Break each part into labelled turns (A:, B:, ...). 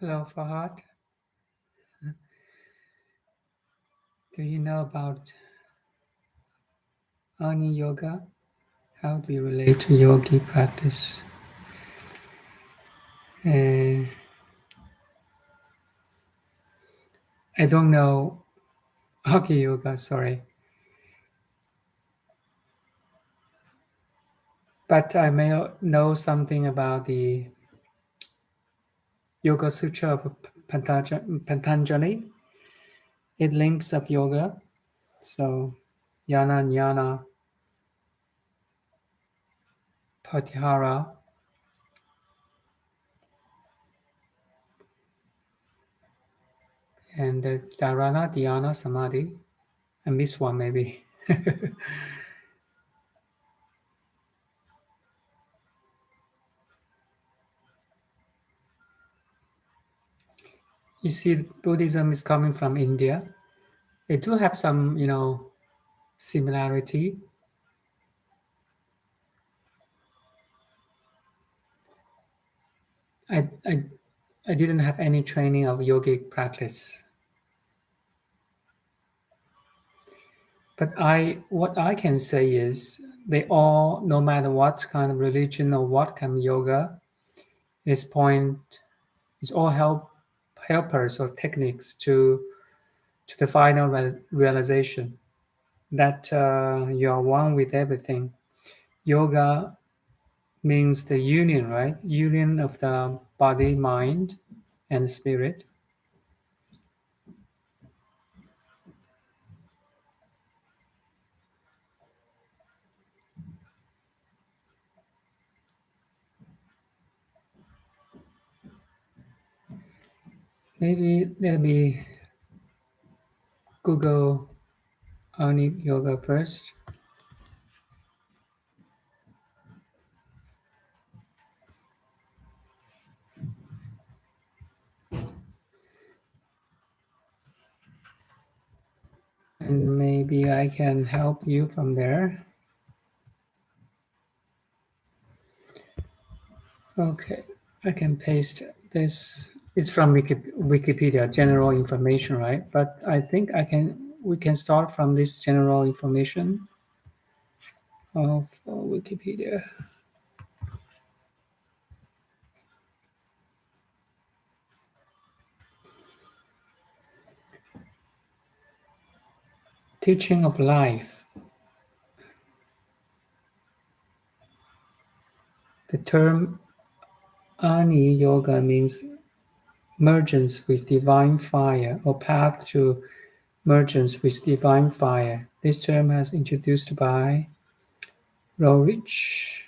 A: Hello, Fahad. Do you know about Agni Yoga? How do you relate to yogi practice? Uh, I don't know Agni Yoga, sorry. But I may know something about the Yoga Sutra of Patanjali. It links up yoga. So, yana, jnana, patihara, and the dharana, dhyana, samadhi. I missed one maybe. You see, Buddhism is coming from India. They do have some, similarity. I, I, I didn't have any training of yogic practice, but what I can say is they all, no matter what kind of religion or what kind of yoga, at this point, is all helpers or techniques to the final realization that you are one with everything. Yoga means the union, right? Union of the body, mind, and spirit. Maybe let me Google Agni Yoga first. And maybe I can help you from there. Okay, I can paste this. It's from Wikipedia, general information, right? But I think we can start from this general information of Wikipedia. Teaching of life. The term Agni Yoga means mergence with divine fire or path to mergence with divine fire. This term has introduced by Roerich.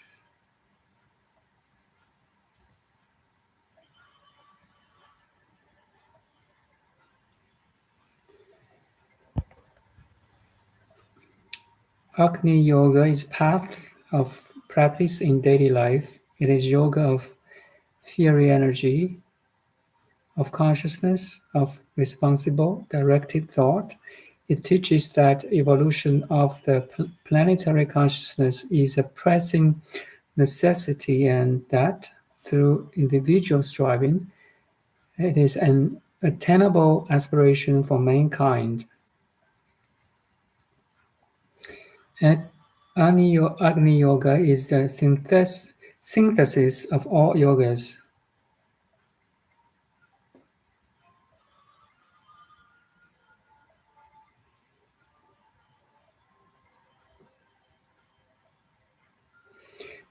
A: Agni Yoga is path of practice in daily life. It is yoga of fiery energy, of consciousness, of responsible, directed thought. It teaches that evolution of the planetary consciousness is a pressing necessity and that through individual striving, it is an attainable aspiration for mankind. And Agni Yoga is the synthesis of all yogas.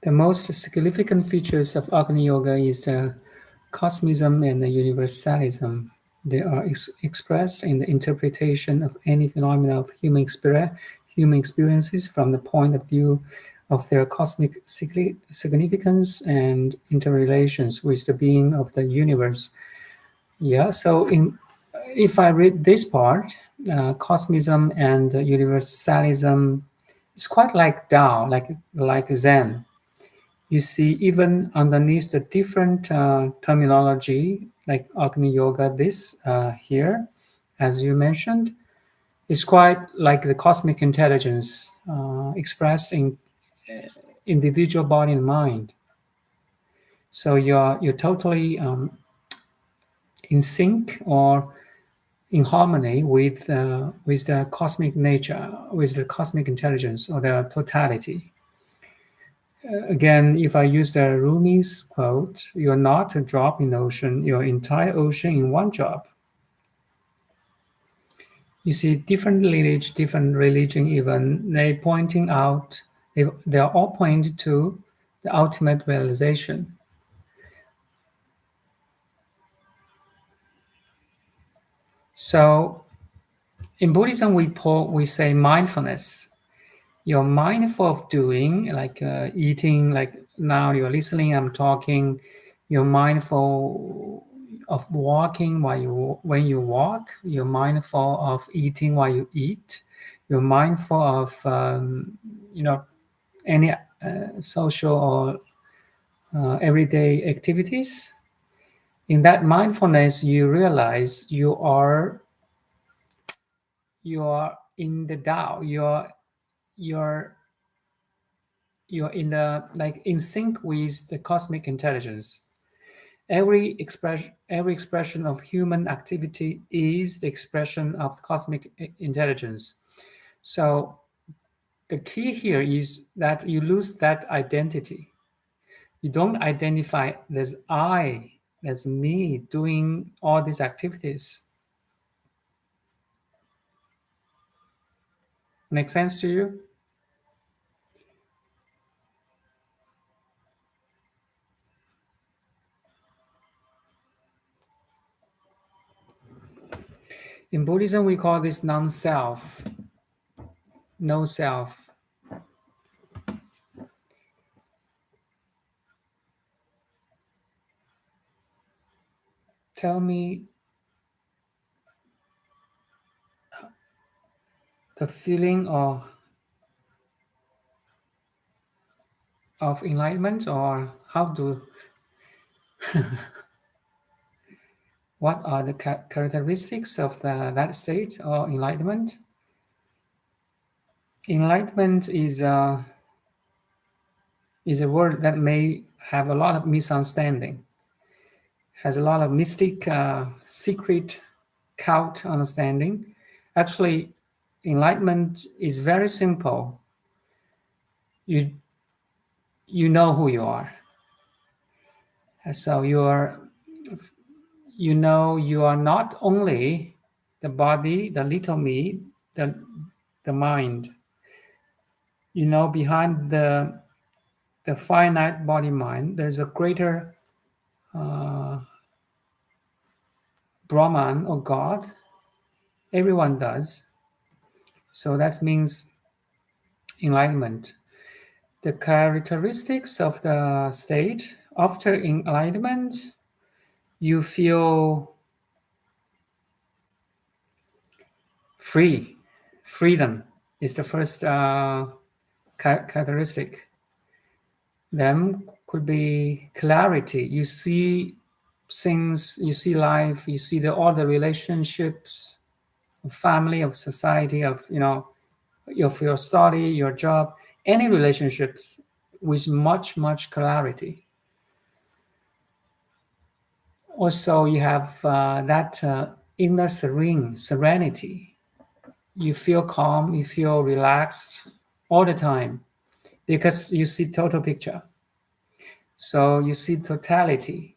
A: The most significant features of Agni Yoga is the cosmism and the universalism. They are expressed in the interpretation of any phenomena of human experiences from the point of view of their cosmic significance and interrelations with the being of the universe. Yeah, so if I read this part, cosmism and universalism is quite like Tao, like Zen. You see, even underneath the different terminology, like Agni Yoga, this here, as you mentioned, is quite like the cosmic intelligence expressed in individual body and mind. So you're totally in sync or in harmony with the cosmic nature, with the cosmic intelligence or the totality. Again, if I use the Rumi's quote, "You're not a drop in the ocean, your entire ocean in one drop." You see, different lineage, different religion, even they pointing out, they are all pointing to the ultimate realization. So, in Buddhism, we say mindfulness. You're mindful of doing, like eating, like now you're listening, I'm talking. You're mindful of walking when you walk. You're mindful of eating while you eat. You're mindful of any social or everyday activities. In that mindfulness, you realize you are in the Tao. You're in the like in sync with the cosmic intelligence. Every expression of human activity is the expression of cosmic intelligence. So the key here is that you lose that identity. You don't identify there's I, there's me doing all these activities. Make sense to you? In Buddhism, we call this non-self, no self. Tell me the feeling of enlightenment, or what are the characteristics of that state or enlightenment? Enlightenment is a word that may have a lot of misunderstanding, has a lot of mystic, secret, cult understanding. Actually, enlightenment is very simple. You know who you are. So you are not only the body, the little me, the mind. Behind the finite body mind, there's a greater Brahman or God. Everyone does. So that means enlightenment. The characteristics of the state after enlightenment, you feel free. Freedom is the first characteristic. Then could be clarity. You see things, you see life, you see all the relationships of family, of society, of your study, your job, any relationships with much clarity. Also, you have that inner serenity. You feel calm, you feel relaxed all the time because you see total picture. So you see totality.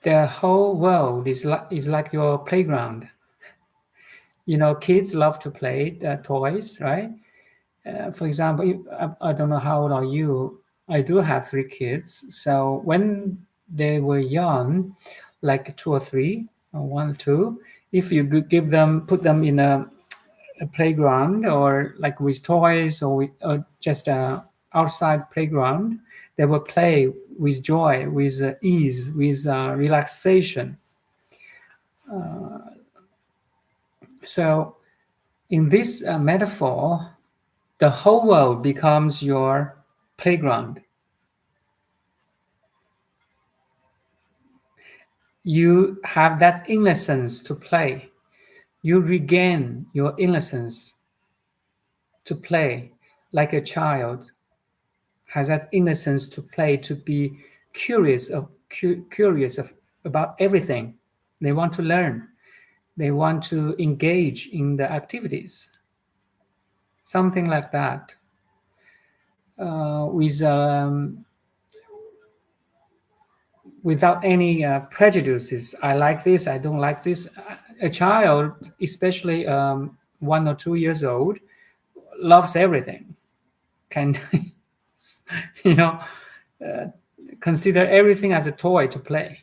A: The whole world is like your playground. Kids love to play toys, right? For example, I don't know how old are you. I do have 3 kids. So when they were young, like 2 or 3, or 1 or 2, if you put them in a playground or like with toys or just a outside playground, they will play with joy, with ease, with relaxation. So in this metaphor, the whole world becomes your playground. You have that innocence to play. You regain your innocence to play like a child. has that innocence to play, to be curious about everything. They want to learn. They want to engage in the activities. Something like that. Without any prejudices. I like this, I don't like this. A child, especially 1 or 2 years old, loves everything. Can you know consider everything as a toy to play.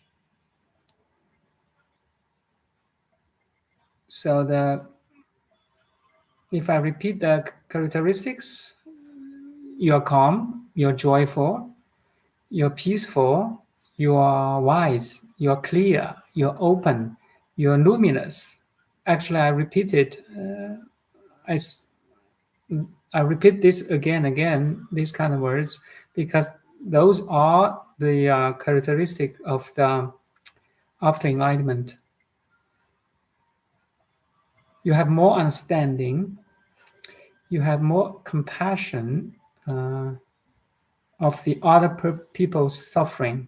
A: So if I repeat the characteristics, you're calm, you're joyful, you're peaceful, you are wise, you're clear, you're open, you're luminous. Actually, I repeat it. I repeat this again, these kind of words, because those are the characteristic of the after enlightenment. You have more understanding, you have more compassion of the other people's suffering.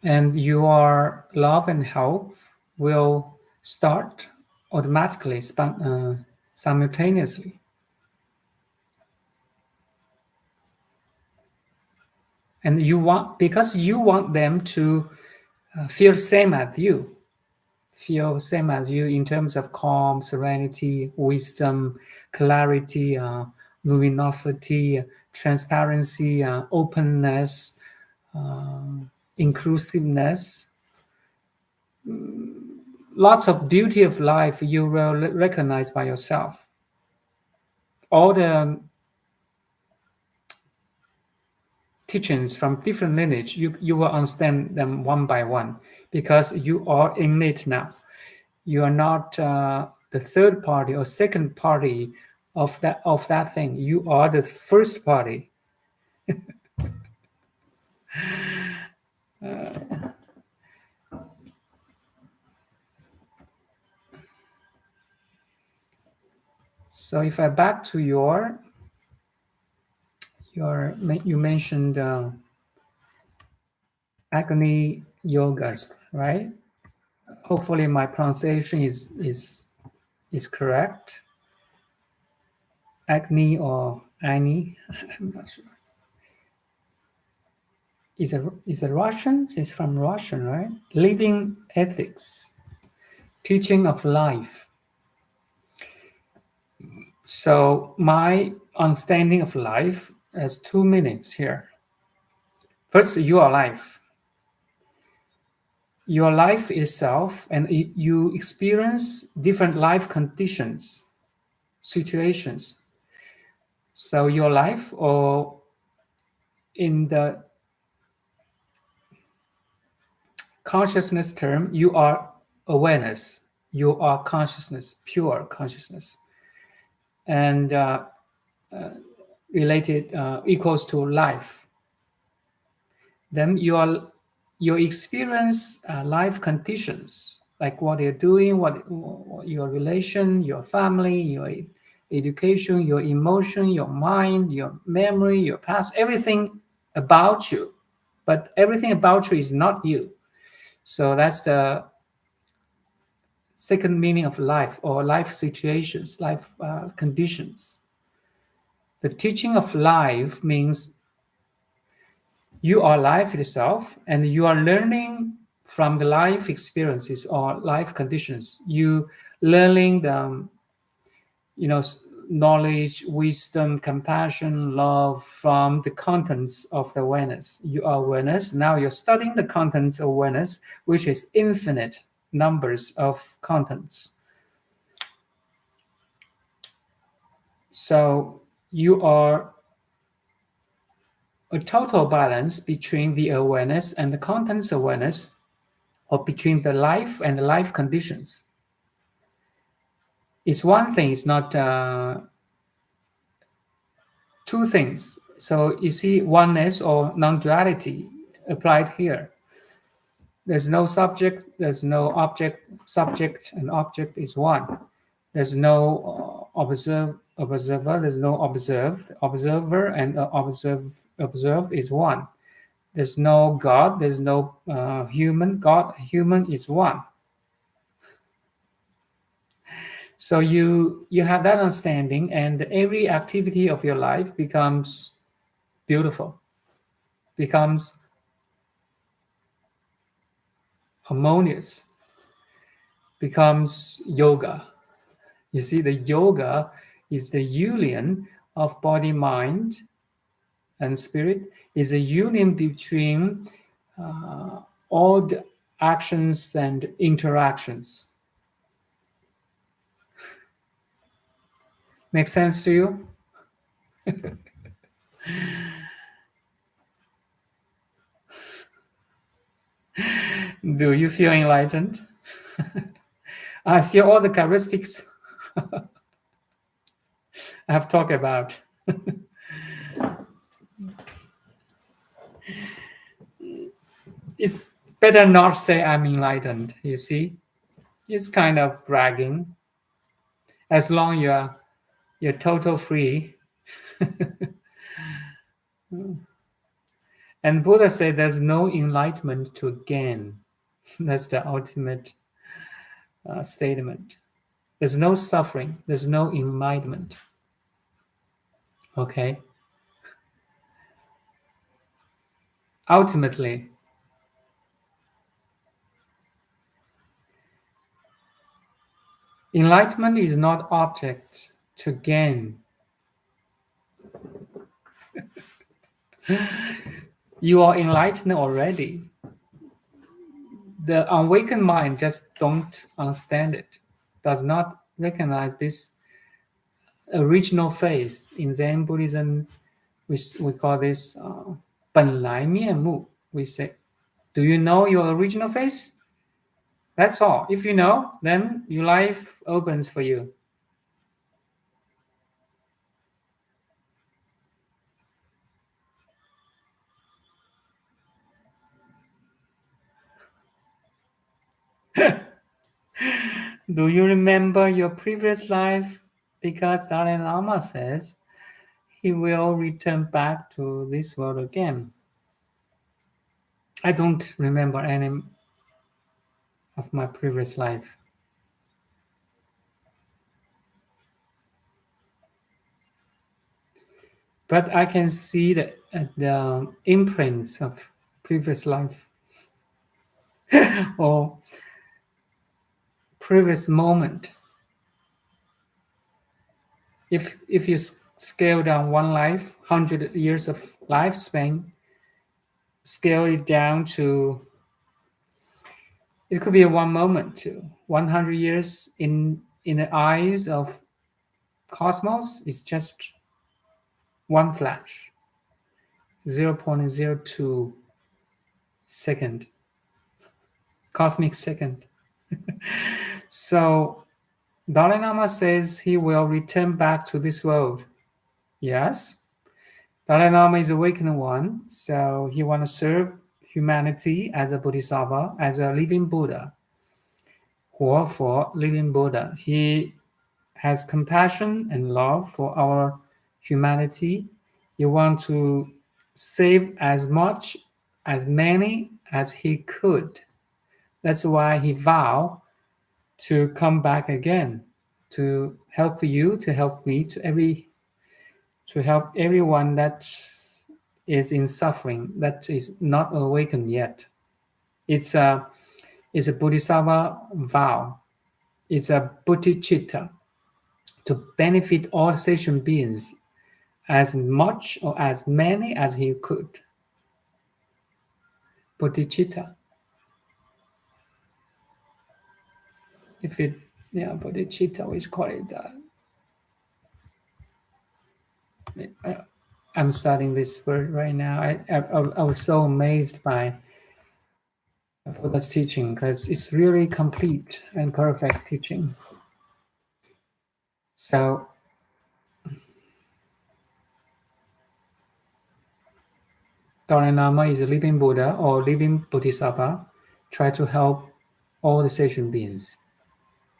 A: And your love and help will start automatically, simultaneously. And because you want them to feel same as you, in terms of calm, serenity, wisdom, clarity, luminosity, transparency, openness, inclusiveness. Lots of beauty of life you will recognize by yourself. All the teachings from different lineage, you will understand them one by one, because you are in it now. You are not the third party or second party of that thing. You are the first party. So if I back to you mentioned Agni Yoga, right? Hopefully my pronunciation is correct. Agni or Ani, I'm not sure. Is a Russian? It's from Russian, right? Living ethics, teaching of life. So my understanding of life has 2 meanings here. First, your life. Your life itself, and you experience different life conditions, situations. So your life, or in the consciousness term, you are awareness, you are consciousness, pure consciousness, and related equals to life. Then your experience life conditions, like what you're doing, what your relation, your family, your education, your emotion, your mind, your memory, your past, everything about you. But everything about you is not you. So that's the second meaning of life, or life situations, life conditions. The teaching of life means you are life itself, and you are learning from the life experiences or life conditions. You learning the knowledge, wisdom, compassion, love from the contents of the awareness. You are awareness. Now you're studying the contents of awareness, which is infinite numbers of contents. So you are a total balance between the awareness and the contents awareness, or between the life and the life conditions. It's one thing, it's not two things. So you see oneness or non-duality applied here. There's no subject, there's no object. Subject and object is one. There's no observer. There's no observed. Observer and observed is one. There's no God. There's no human. God, human is one. So you have that understanding, and every activity of your life becomes beautiful, becomes harmonious, becomes yoga. You see, the yoga is the union of body, mind, and spirit, is a union between all the actions and interactions. Make sense to you? Do you feel enlightened? I feel all the characteristics I have talked about. It's better not say I'm enlightened, you see? It's kind of bragging. As long you're total free. And Buddha said there's no enlightenment to gain. That's the ultimate statement. There's no suffering. There's no enlightenment. Okay? Ultimately, enlightenment is not object to gain. You are enlightened already. The awakened mind just don't understand it, does not recognize this original face. In Zen Buddhism, we call this 本来面目. We say, do you know your original face? That's all. If you know, then your life opens for you. Do you remember your previous life? Because Dalai Lama says he will return back to this world again. I don't remember any of my previous life. But I can see the imprints of previous life or previous moment. If you scale down one life, 100 years of lifespan, scale it down to, it could be a one moment to 100 years in the eyes of cosmos is just one flash, 0.02 second, cosmic second. So Dalai Lama says he will return back to this world. Yes, Dalai Lama is awakened one, so he want to serve humanity as a bodhisattva, as a living Buddha. 活佛 living Buddha. He has compassion and love for our humanity. He wants to save as much, as many as he could. That's why he vowed to come back again, to help you, to help me, to help everyone that is in suffering, that is not awakened yet. It's a bodhisattva vow. It's a bodhicitta, to benefit all sentient beings as much or as many as he could. Bodhicitta. Bodhicitta, we call it that. I'm studying this word right now. I was so amazed by Buddha's teaching because it's really complete and perfect teaching. So Dalai Lama is a living Buddha or living Bodhisattva, try to help all the sentient beings,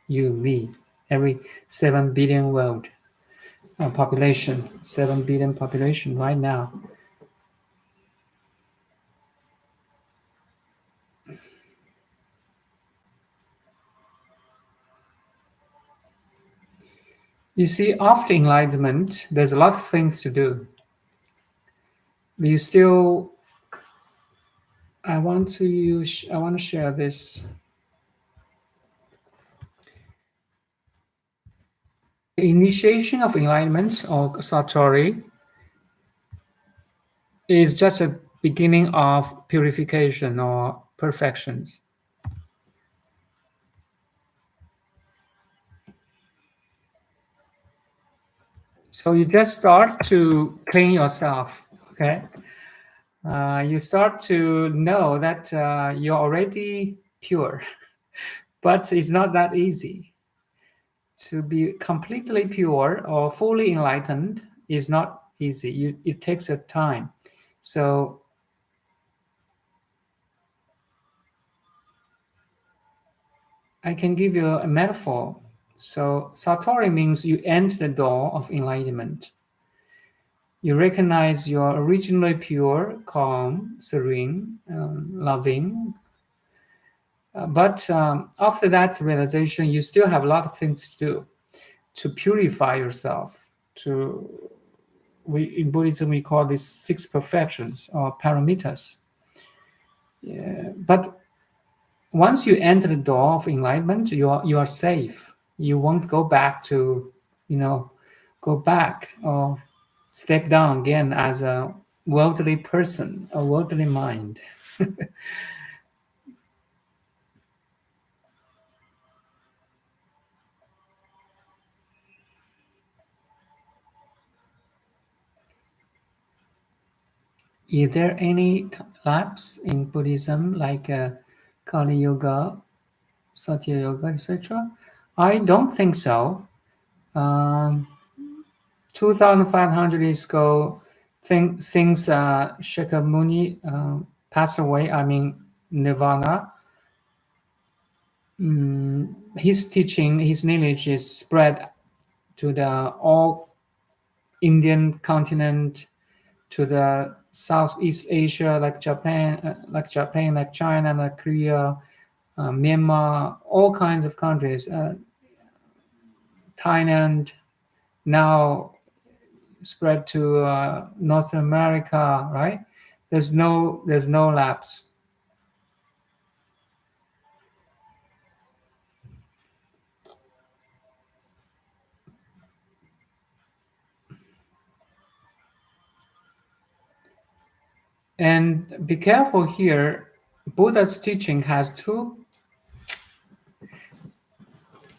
A: you, me, every 7 billion world population, 7 billion population right now. You see, after enlightenment, there's a lot of things to do. You still, I want to share this. The initiation of enlightenment or satori is just a beginning of purification or perfections. So you just start to clean yourself, okay? You start to know that you're already pure, but it's not that easy. To be completely pure or fully enlightened is not easy. It takes a time. So I can give you a metaphor. So satori means you enter the door of enlightenment. You recognize you're originally pure, calm, serene, loving. But after that realization, you still have a lot of things to do to purify yourself. In Buddhism, we call these 6 perfections or paramitas. Yeah. But once you enter the door of enlightenment, you are safe. You won't go back to, go back or step down again as a worldly person, a worldly mind. Is there any lapse in Buddhism like Kali Yoga, Satya Yoga, etc.? I don't think so. 2,500 years ago, since Shakyamuni passed away, I mean Nirvana, his teaching, his knowledge is spread to the all Indian continent, to the Southeast Asia, like Japan, like China, like Korea, Myanmar, all kinds of countries, Thailand, now spread to North America, right? There's no lapse. And be careful here. Buddha's teaching has two.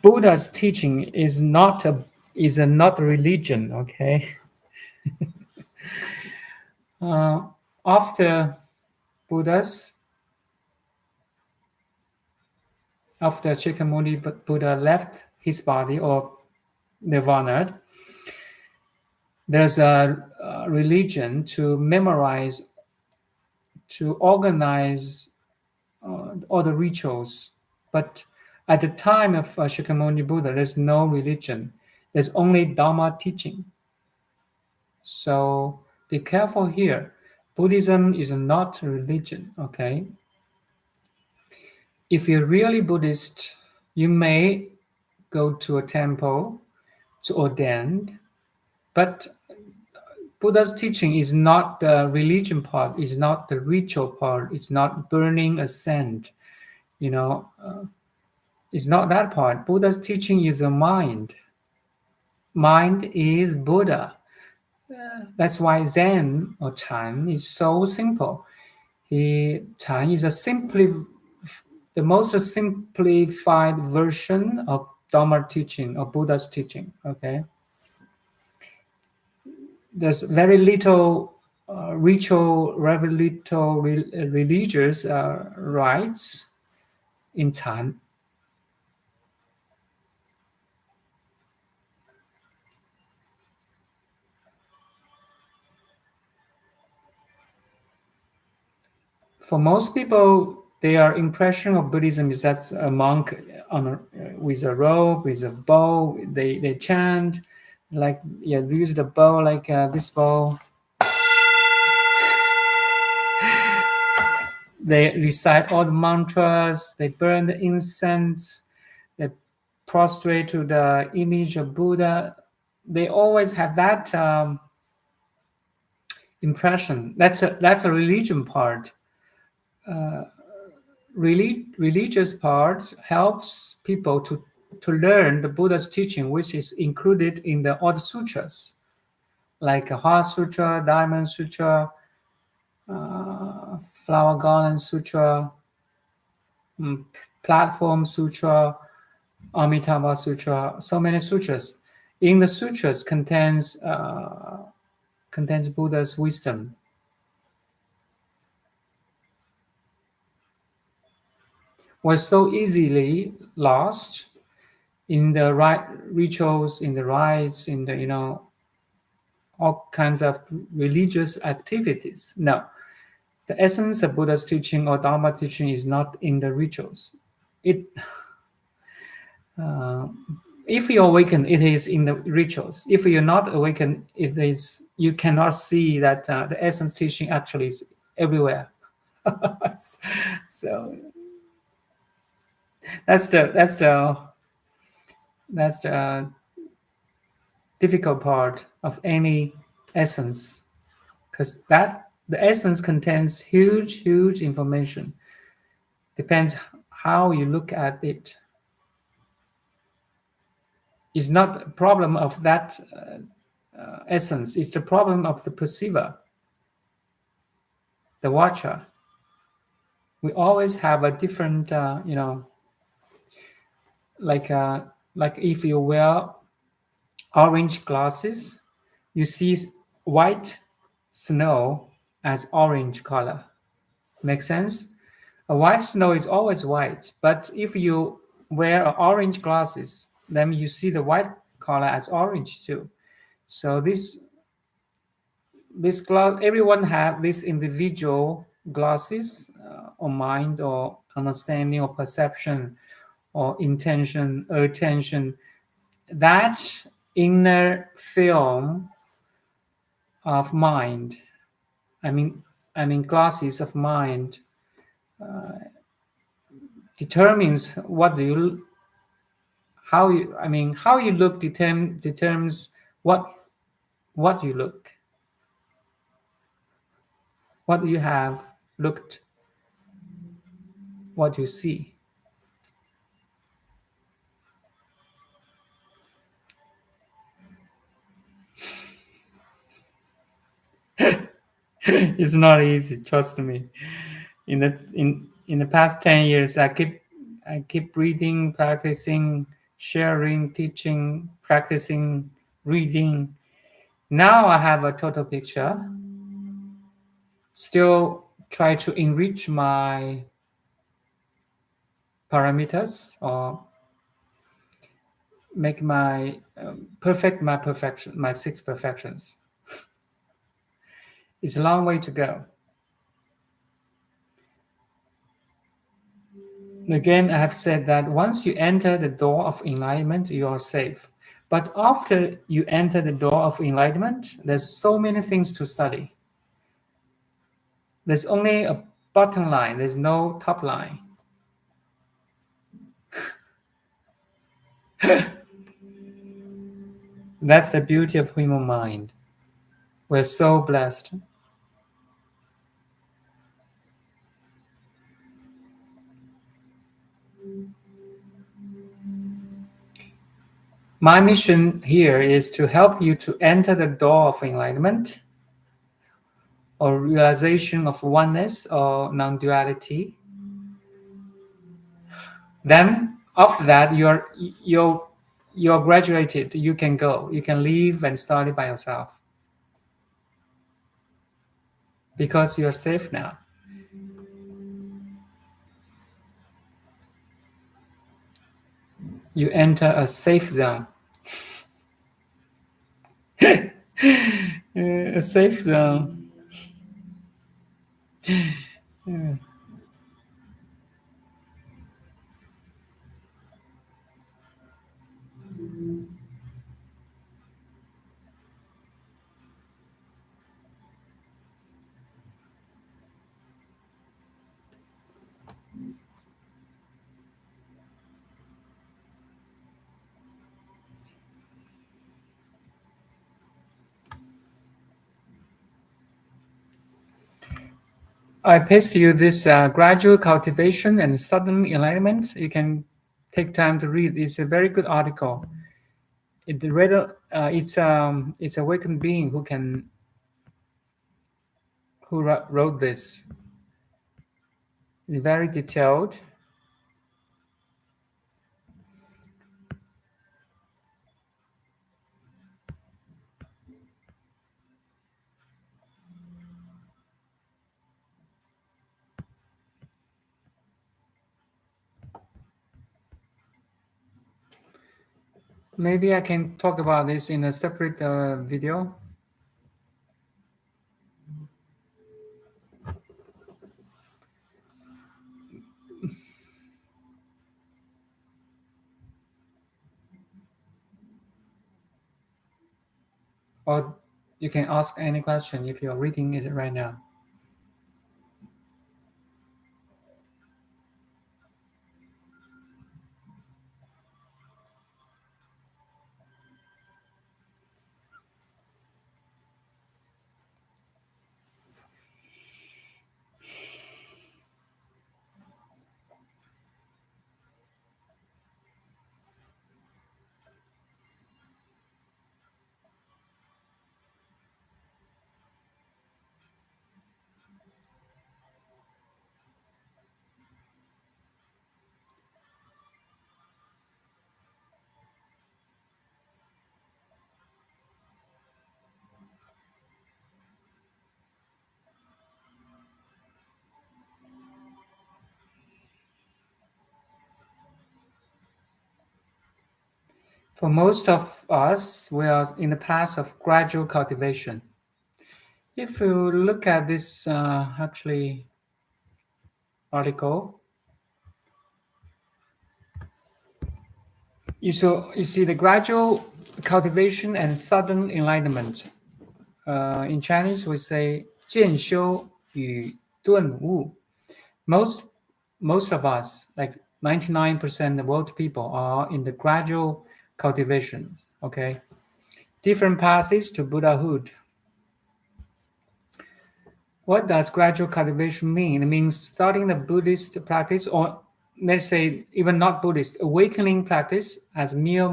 A: Buddha's teaching is not a religion. Okay. After Buddha's after Shakyamuni Buddha left his body or nirvana, there's a religion to memorize, to organize all the rituals. But at the time of Shakyamuni Buddha, there's no religion. There's only Dharma teaching. So be careful here. Buddhism is not a religion, okay? If you're really Buddhist, you may go to a temple to ordain, but Buddha's teaching is not the religion part, is not the ritual part, it's not burning a sand, it's not that part. Buddha's teaching is a mind. Mind is Buddha. That's why Zen or Chan is so simple. Chan is the most simplified version of Dharma teaching or Buddha's teaching. Okay, there's very little ritual, very little religious rites in Chan. For most people, Their impression of Buddhism is that a monk with a robe, with a bow, they chant, like they use the bow like this bow. They recite all the mantras. They burn the incense. They prostrate to the image of Buddha. They always have that impression. That's a religion part. Religious part helps people to learn the Buddha's teaching, which is included in all the sutras, like a Heart Sutra, Diamond Sutra, Flower Garland Sutra, Platform Sutra, Amitabha Sutra. So many sutras. In the sutras contains Buddha's wisdom. Was so easily lost in the right rituals, in the rites, in the all kinds of religious activities. No, the essence of Buddha's teaching or Dharma teaching is not in the rituals. If you awaken, it is in the rituals. If you're not awakened, it is you cannot see that the essence teaching actually is everywhere. So that's the difficult part of any essence, because the essence contains huge information. Depends how you look at it. It's not a problem of that essence. It's the problem of the perceiver, the watcher. We always have a different, like if you wear orange glasses, you see white snow as orange color. Make sense? A white snow is always white, but if you wear orange glasses, then you see the white color as orange too. So this glass, everyone have this individual glasses or mind or understanding or perception or intention or attention. That inner film of mind, I mean glasses of mind, determines how you look determines what you look, what you have looked, what you see. It's not easy, trust me. In the past 10 years, I keep reading, practicing, sharing, teaching, practicing, reading. Now I have a total picture. Still try to enrich my parameters or make my perfection, my 6 perfections. It's a long way to go. Again, I have said that once you enter the door of enlightenment, you are safe. But after you enter the door of enlightenment, there's so many things to study. There's only a bottom line, there's no top line. That's the beauty of human mind. We're so blessed. My mission here is to help you to enter the door of enlightenment or realization of oneness or non-duality. Then after that, you're graduated. You can go. You can leave and start it by yourself because you're safe now. You enter a safe zone. A safe zone. I paste you this gradual cultivation and sudden enlightenment. You can take time to read. It's a very good article. It's awakened being who wrote this. It's very detailed. Maybe I can talk about this in a separate video. Or you can ask any question if you're reading it right now. For most of us, we are in the path of gradual cultivation. If you look at this article, you see the gradual cultivation and sudden enlightenment. In Chinese, we say 渐修与顿悟. Most of us, like 99% of world people, are in the gradual cultivation. Okay, different paths to Buddhahood. What does gradual cultivation mean? It means starting the Buddhist practice, or let's say even not Buddhist, awakening practice as mere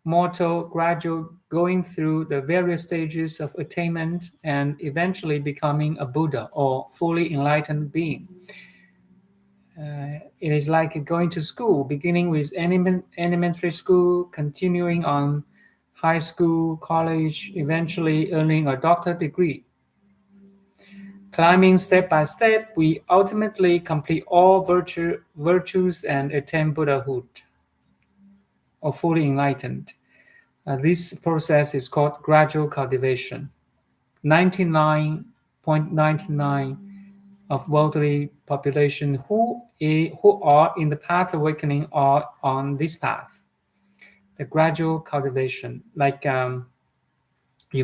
A: mortal, gradual going through the various stages of attainment and eventually becoming a Buddha or fully enlightened being. It is like going to school, beginning with elementary school, continuing on high school, college, eventually earning a doctorate degree. Climbing step by step, we ultimately complete all virtues and attain Buddhahood or fully enlightened. This process is called gradual cultivation. 99.99 of worldly population who are in the path of awakening are on this path. The gradual cultivation, like you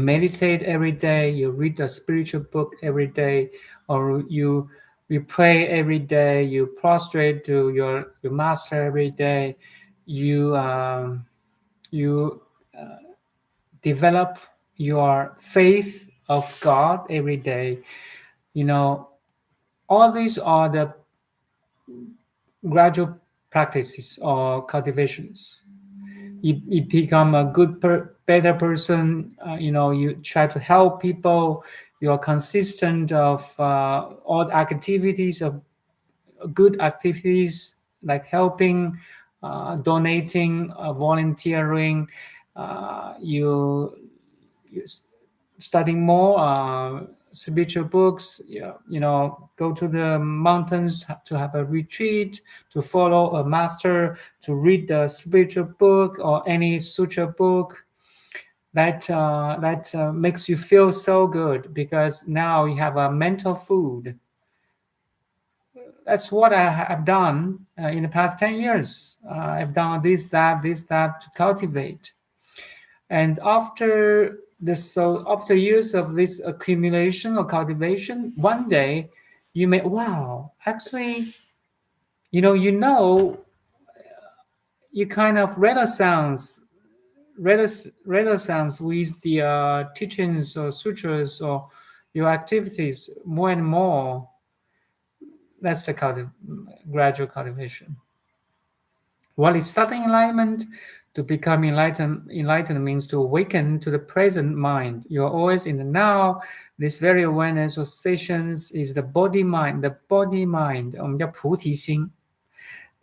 A: meditate every day, you read a spiritual book every day, or you pray every day, you prostrate to your master every day, you develop your faith of God every day. All these are the gradual practices or cultivations. You become a better person. You try to help people. You are consistent of all the activities of good activities like helping, donating, volunteering. You studying more spiritual books. Go to the mountains to have a retreat, to follow a master, to read the spiritual book or any sutra book. That makes you feel so good because now you have a mental food. That's what I have done in the past 10 years. I've done this, that to cultivate. And after years of this accumulation or cultivation, one day you may, wow, actually, you kind of renaissance with the teachings or sutras or your activities more and more. That's the gradual cultivation. What is sudden enlightenment? To become enlightened means to awaken to the present mind. You're always in the now. This very awareness or sessions is the body mind. The body mind, 我们叫菩提心,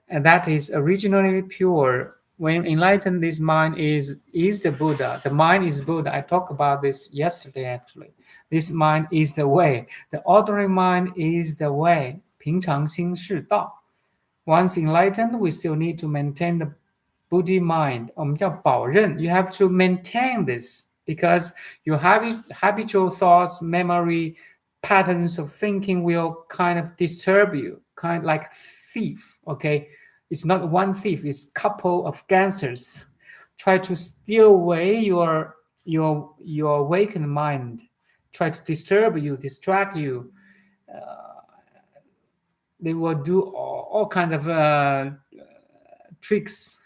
A: and that is originally pure. When enlightened, this mind is the Buddha. The mind is Buddha. I talked about this yesterday, actually. This mind is the way. The ordinary mind is the way. 平常心是道. Once enlightened, we still need to maintain the Buddhi mind. 我们叫保任. You have to maintain this because your habitual thoughts, memory, patterns of thinking will kind of disturb you, kind of like thief. Okay, it's not one thief; it's couple of gangsters try to steal away your awakened mind, try to disturb you, distract you. They will do all kinds of tricks.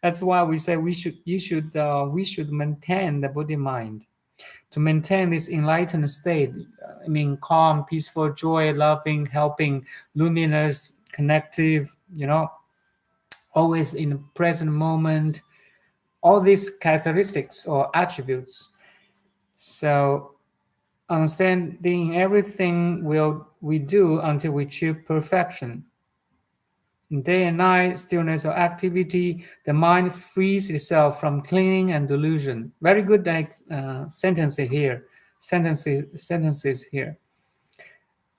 A: That's why we say we should maintain the Buddha mind. To maintain this enlightened state, I mean, calm, peaceful, joy, loving, helping, luminous, connective, always in the present moment, all these characteristics or attributes. So understanding everything we do until we achieve perfection. In day and night, stillness or activity, the mind frees itself from clinging and delusion. Very good sentences here. Sentences here.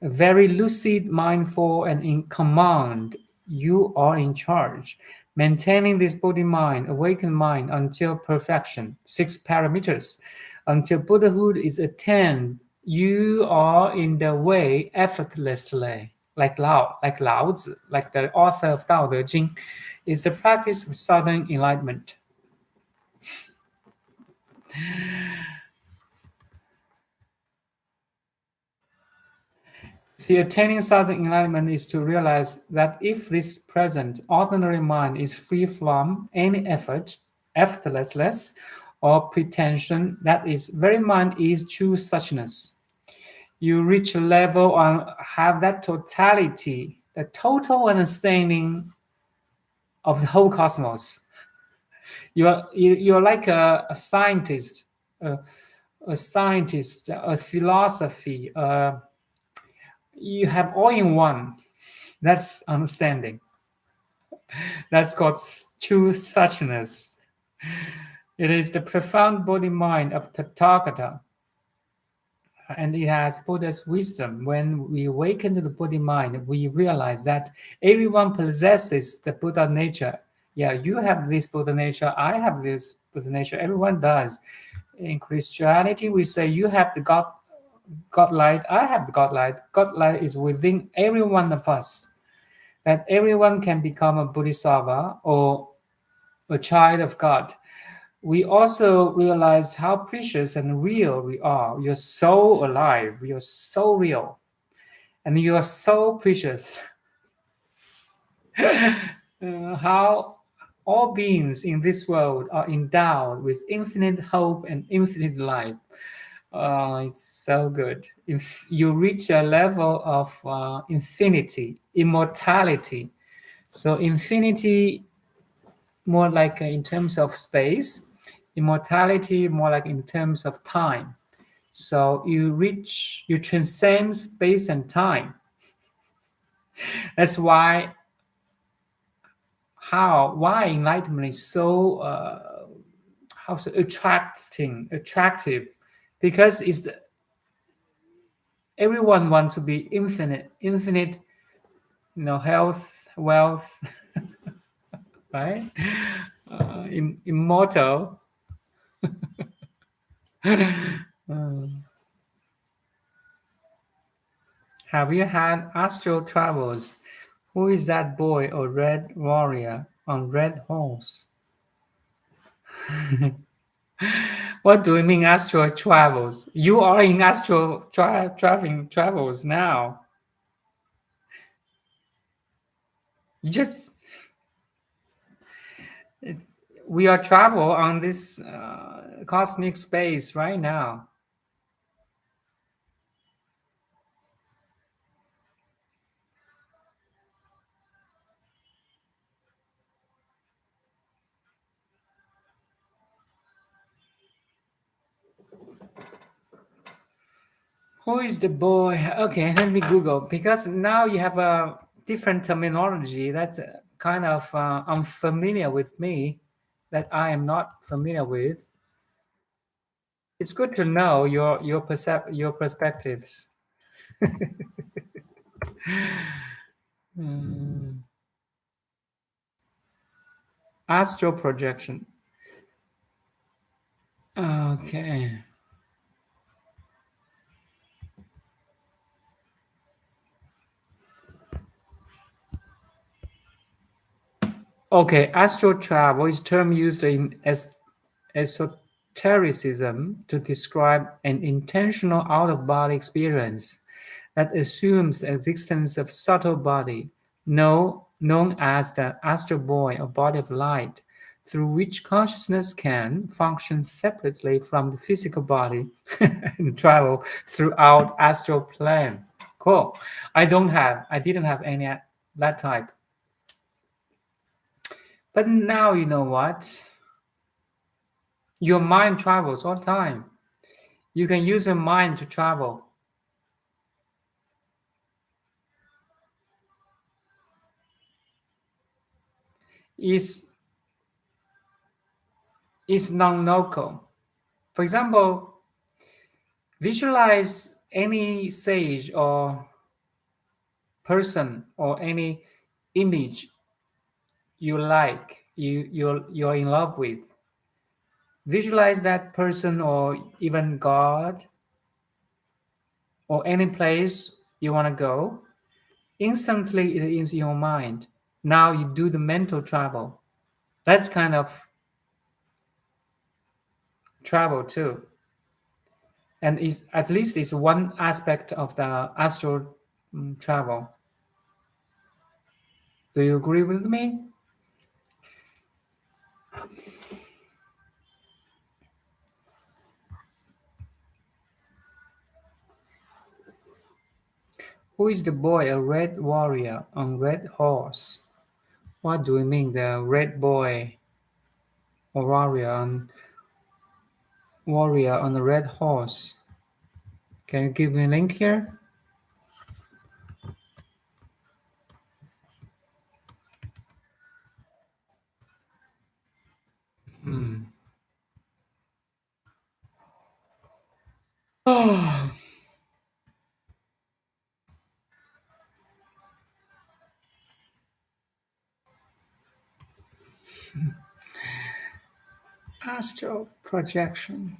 A: A very lucid, mindful, and in command. You are in charge. Maintaining this body mind, awakened mind until perfection. 6 parameters. Until Buddhahood is attained, you are in the way effortlessly. Like Lao Tzu, like the author of Tao Te Ching, is the practice of sudden enlightenment. See, attaining sudden enlightenment is to realize that if this present ordinary mind is free from any effort, effortlessness, or pretension, that is, very mind is true suchness. You reach a level and have that totality, the total understanding of the whole cosmos. You're like a scientist, a philosophy. You have all in one. That's understanding. That's called true suchness. It is the profound body mind of Tathagata. And it has Buddha's wisdom. When we awaken to the body mind, we realize that everyone possesses the Buddha nature. Yeah, you have this Buddha nature, I have this Buddha nature, everyone does. In Christianity, we say you have the God light, I have the God light. God light is within every one of us. That everyone can become a Bodhisattva or a child of God. We also realized how precious and real we are. You're so alive. You're so real. And you are so precious. How all beings in this world are endowed with infinite hope and infinite life. It's so good. If you reach a level of infinity, immortality. So infinity more like in terms of space, immortality more like in terms of time. So you transcend space and time. That's why enlightenment is so attractive, because everyone wants to be infinite, health, wealth, right? Immortal. Have you had astral travels? Who is that boy or red warrior on red horse? What do you mean astral travels? You are in astral traveling travels now. We are travel on this cosmic space right now. Who is the boy? Okay, let me Google because now you have a different terminology that's kind of unfamiliar with me, that I am not familiar with. It's good to know your perspectives. Hmm. Astral projection. Okay. Okay, astral travel is term used in esotericism to describe an intentional out-of-body experience that assumes the existence of subtle body, known as the astral void or body of light, through which consciousness can function separately from the physical body and travel throughout astral plane. Cool. I didn't have any that type. But now you know what? Your mind travels all the time. You can use your mind to travel. Is is non-local. For example, visualize any sage or person or any image you like, you're in love with. Visualize that person or even God or any place you want to go. Instantly, it is in your mind. Now you do the mental travel. That's kind of travel too, and is at least is one aspect of the astral travel. Do you agree with me? Who is the boy? A red warrior on red horse. What do we mean? The red boy or warrior on a red horse. Can you give me a link here? Hmm. Astral projection.